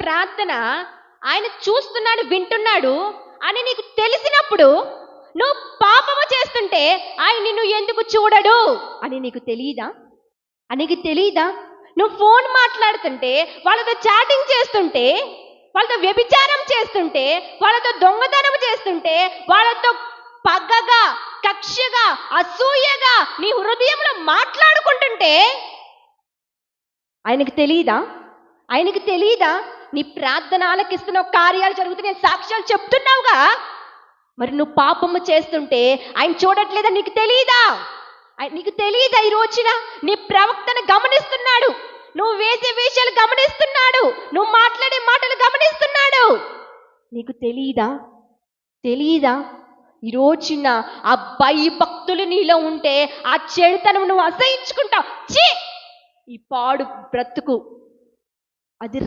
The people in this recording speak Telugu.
ప్రార్థన ఆయన చూస్తున్నాడు, వింటున్నాడు అని నీకు తెలిసినప్పుడు నువ్వు పాపము చేస్తుంటే ఆయన నిన్ను ఎందుకు చూడడు అని నీకు తెలియదా? నువ్వు ఫోన్ మాట్లాడుతుంటే, వాళ్ళతో చాటింగ్ చేస్తుంటే, వాళ్ళతో వ్యభిచారం చేస్తుంటే, వాళ్ళతో దొంగతనం చేస్తుంటే, వాళ్ళతో పగగా, కక్షగా, అసూయగా నీ హృదయంలో మాట్లాడుకుంటుంటే ఆయనకు తెలియదా? నీ ప్రార్థన ఆలకిస్తున్న కార్యాలు జరుగుతున్నాయి, సాక్ష్యాలు చెప్తున్నావుగా, మరి నువ్వు పాపము చేస్తుంటే ఆయన చూడట్లేదా? నీకు తెలియదా? ఈ రోజున నీ ప్రవక్తను గమనిస్తున్నాడు, నువ్వు వేసే వేషాలు గమనిస్తున్నాడు, నువ్వు మాట్లాడే మాటలు గమనిస్తున్నాడు. నీకు తెలీదా? ఈ రోజున ఆ భయభక్తులు నీలో ఉంటే ఆ చెడుతనం నువ్వు అసహించుకుంటావు. ఛీ, ఈ పాడు బ్రతుకు అది